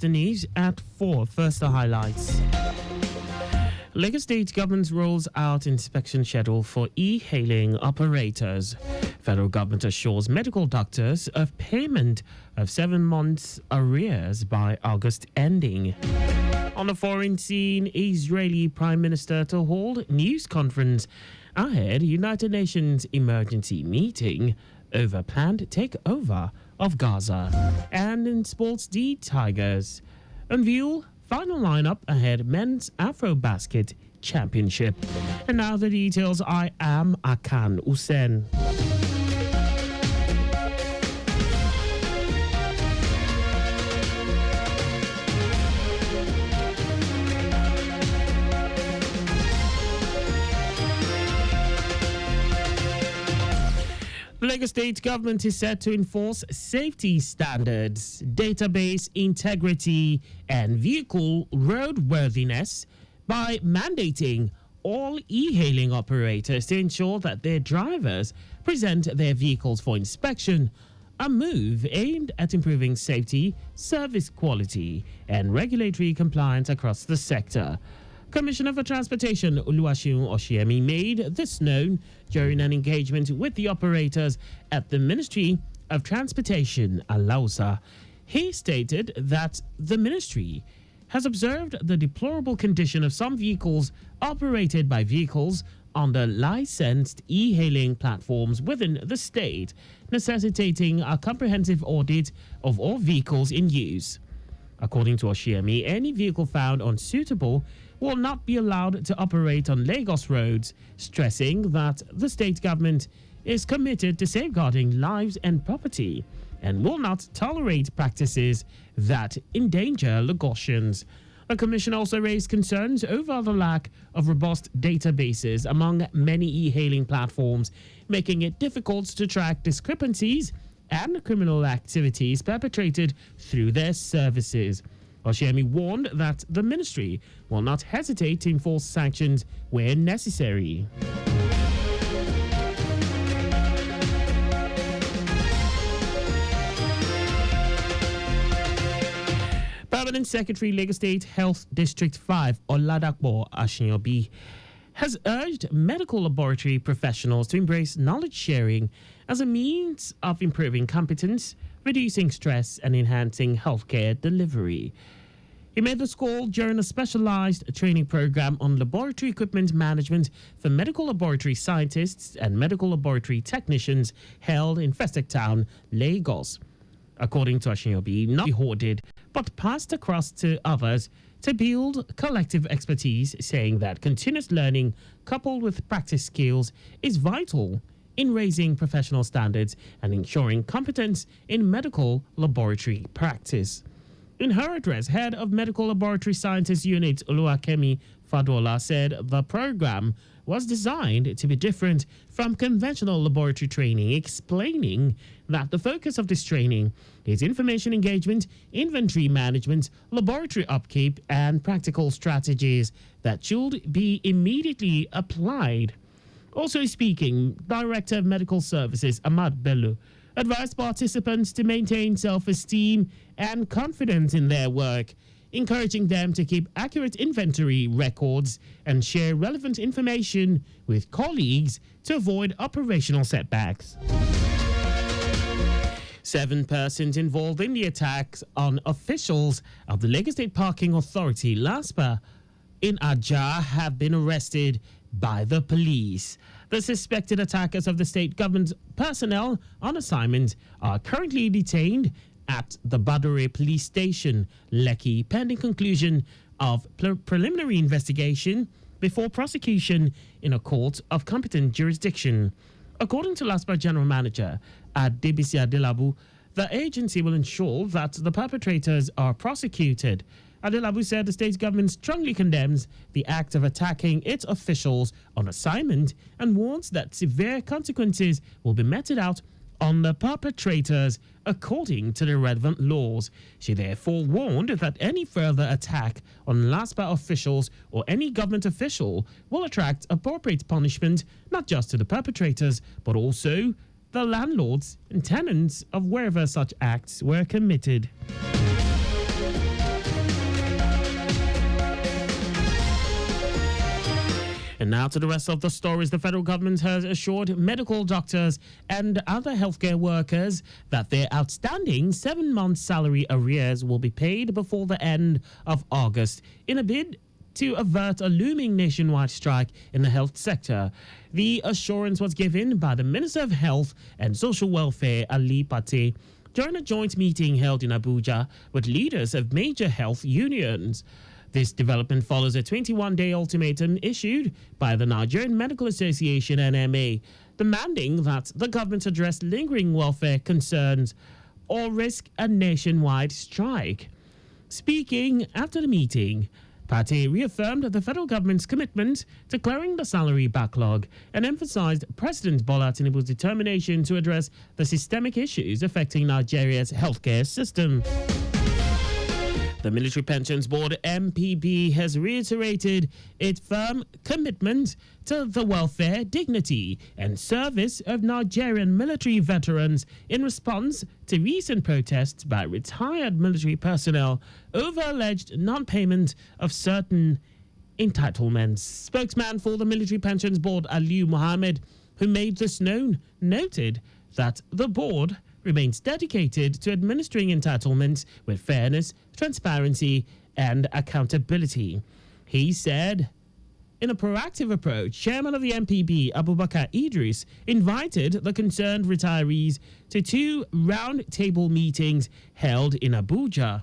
The news at 4. First, the highlights. Lagos State government rolls out inspection schedule for e-hailing operators. Federal government assures medical doctors of payment of 7 months arrears by August ending. On the foreign scene, Israeli Prime Minister to hold news conference ahead United Nations emergency meeting over planned takeover of Gaza. And in sports, the Tigers unveil final lineup ahead men's Afrobasket Championship. And now the details. I am Akan Usen. The Lagos State government is set to enforce safety standards, database integrity, and vehicle roadworthiness by mandating all e-hailing operators to ensure that their drivers present their vehicles for inspection, a move aimed at improving safety, service quality, and regulatory compliance across the sector. Commissioner for Transportation Oluwaseun Oshiemi made this known during an engagement with the operators at the Ministry of Transportation, Alausa. He stated that the ministry has observed the deplorable condition of some vehicles operated by vehicles on the licensed e-hailing platforms within the state, necessitating a comprehensive audit of all vehicles in use. According to Oshiemi, any vehicle found unsuitable will not be allowed to operate on Lagos roads, stressing that the state government is committed to safeguarding lives and property and will not tolerate practices that endanger Lagosians. The commission also raised concerns over the lack of robust databases among many e-hailing platforms, making it difficult to track discrepancies and criminal activities perpetrated through their services. Oshiemi warned that the ministry will not hesitate to enforce sanctions where necessary. Permanent Secretary, Lagos State Health District 5, Oladapo Ashinyobi, has urged medical laboratory professionals to embrace knowledge sharing as a means of improving competence, reducing stress, and enhancing healthcare delivery. He made this call during a specialized training program on laboratory equipment management for medical laboratory scientists and medical laboratory technicians held in Festac Town, Lagos. According to Ashinyobi, not be hoarded, but passed across to others to build collective expertise, saying that continuous learning coupled with practice skills is vital in raising professional standards and ensuring competence in medical laboratory practice. In her address, head of Medical Laboratory Sciences Unit Oluwakemi Fadola said the program was designed to be different from conventional laboratory training, explaining that the focus of this training is information engagement, inventory management, laboratory upkeep, and practical strategies that should be immediately applied. Also speaking, Director of Medical Services Ahmad Bello advised participants to maintain self-esteem and confidence in their work, encouraging them to keep accurate inventory records and share relevant information with colleagues to avoid operational setbacks. 7 persons involved in the attacks on officials of the Lagos State Parking Authority, LASPA, in Ajah have been arrested by the police. The suspected attackers of the state government personnel on assignment are currently detained at the Badore police station, Lekki, pending conclusion of preliminary investigation before prosecution in a court of competent jurisdiction. According to LASPA General Manager Adebisi Adelabu, the agency will ensure that the perpetrators are prosecuted. Adelabu said the state government strongly condemns the act of attacking its officials on assignment and warns that severe consequences will be meted out on the perpetrators according to the relevant laws. She therefore warned that any further attack on LASPA officials or any government official will attract appropriate punishment, not just to the perpetrators, but also the landlords and tenants of wherever such acts were committed. And now to the rest of the stories. The federal government has assured medical doctors and other healthcare workers that their outstanding 7-month salary arrears will be paid before the end of August in a bid to avert a looming nationwide strike in the health sector. The assurance was given by the Minister of Health and Social Welfare, Ali Pate, during a joint meeting held in Abuja with leaders of major health unions. This development follows a 21-day ultimatum issued by the Nigerian Medical Association, NMA, demanding that the government address lingering welfare concerns or risk a nationwide strike. Speaking after the meeting, Pate reaffirmed the federal government's commitment to clearing the salary backlog and emphasized President Bola Tinubu's determination to address the systemic issues affecting Nigeria's healthcare system. The Military Pensions Board, MPB, has reiterated its firm commitment to the welfare, dignity, and service of Nigerian military veterans in response to recent protests by retired military personnel over alleged non-payment of certain entitlements. Spokesman for the Military Pensions Board, Aliu Mohammed, who made this known, noted that the board remains dedicated to administering entitlements with fairness, transparency, and accountability. He said, in a proactive approach, Chairman of the MPB, Abubakar Idris, invited the concerned retirees to 2 round-table meetings held in Abuja.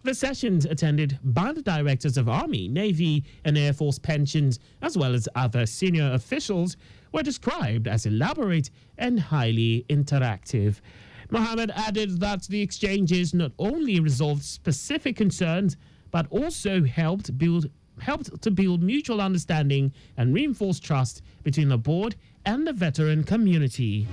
The sessions, attended by the directors of Army, Navy, and Air Force pensions, as well as other senior officials, were described as elaborate and highly interactive. Mohammed added that the exchanges not only resolved specific concerns, but also helped to build mutual understanding and reinforce trust between the board and the veteran community.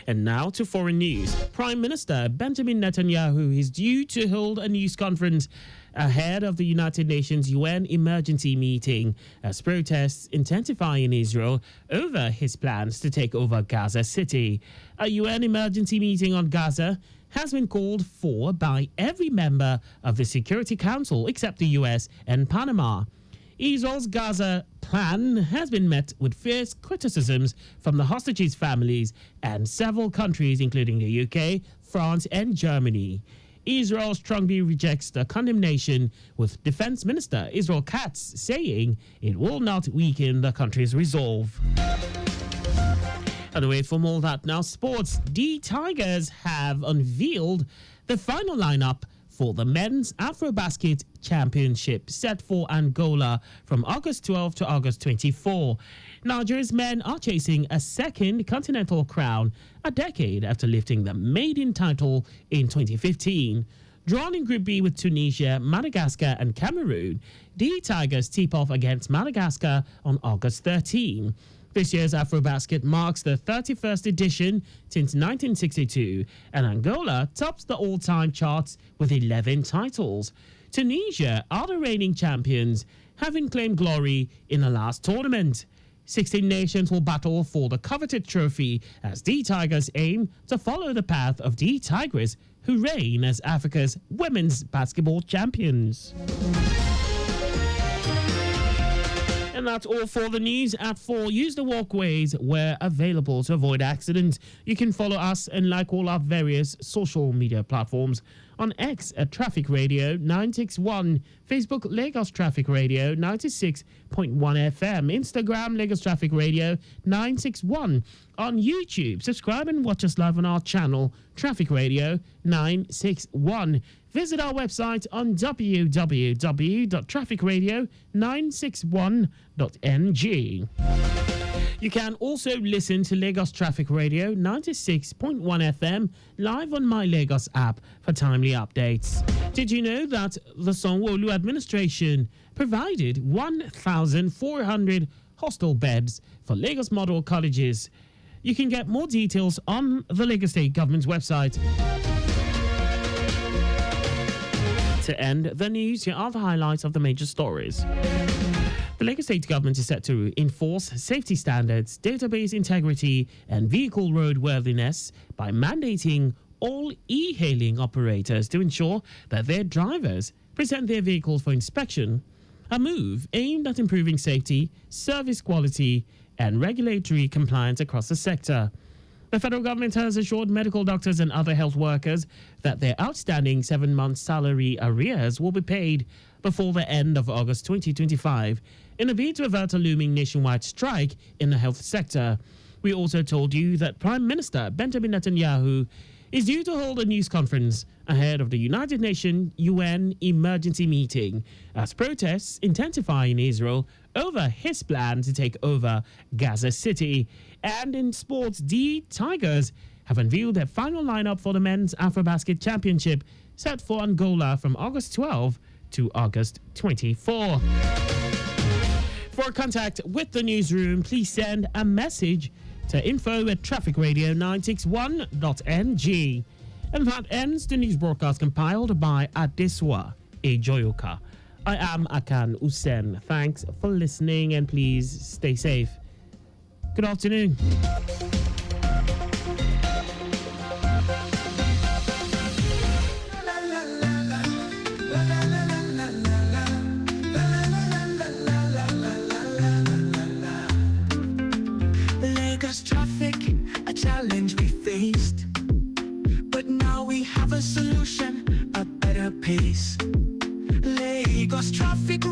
And now to foreign news. Prime Minister Benjamin Netanyahu is due to hold a news conference ahead of the United Nations UN emergency meeting as protests intensify in Israel over his plans to take over Gaza City. A UN emergency meeting on Gaza has been called for by every member of the Security Council except the US and Panama. Israel's Gaza plan has been met with fierce criticisms from the hostages' families and several countries, including the UK, France, and Germany. Israel strongly rejects the condemnation, with Defense Minister Israel Katz saying it will not weaken the country's resolve. And away from all that, now sports. The Tigers have unveiled the final lineup for the Men's Afrobasket Championship set for Angola from August 12 to August 24. Nigeria's men are chasing a second continental crown a decade after lifting the maiden title in 2015. Drawn in Group B with Tunisia, Madagascar and Cameroon, the Tigers tip off against Madagascar on August 13. This year's Afrobasket marks the 31st edition since 1962, and Angola tops the all-time charts with 11 titles. Tunisia are the reigning champions, having claimed glory in the last tournament. 16 nations will battle for the coveted trophy as the Tigers aim to follow the path of the Tigers, who reign as Africa's women's basketball champions. And that's all for the news at 4. Use the walkways where available to avoid accidents. You can follow us and like all our various social media platforms. On X at Traffic Radio 961, Facebook Lagos Traffic Radio 96.1 FM, Instagram Lagos Traffic Radio 961. On YouTube, subscribe and watch us live on our channel Traffic Radio 961. Visit our website on www.trafficradio961.ng. You can also listen to Lagos Traffic Radio 96.1 FM live on My Lagos app for timely updates. Did you know that the Sanwo-Olu administration provided 1,400 hostel beds for Lagos model colleges? You can get more details on the Lagos State Government's website. To end the news, here are the highlights of the major stories. The Lagos State Government is set to enforce safety standards, database integrity, and vehicle roadworthiness by mandating all e-hailing operators to ensure that their drivers present their vehicles for inspection. a move aimed at improving safety, service quality, and regulatory compliance across the sector. The federal government has assured medical doctors and other health workers that their outstanding 7-month salary arrears will be paid before the end of August 2025 in a bid to avert a looming nationwide strike in the health sector. We also told you that Prime Minister Benjamin Netanyahu is due to hold a news conference ahead of the United Nations UN emergency meeting as protests intensify in Israel over his plan to take over Gaza City. And in sports, the Tigers have unveiled their final lineup for the Men's AfroBasket Championship set for Angola from August 12 to August 24. For contact with the newsroom, please send a message to info@trafficradio961.ng. And that ends the news broadcast compiled by Adeswa Ejoyoka. I am Akan Usen. Thanks for listening and please stay safe. Good afternoon. Lagos traffic, a challenge we faced, but now we have a solution, a better pace. Lagos traffic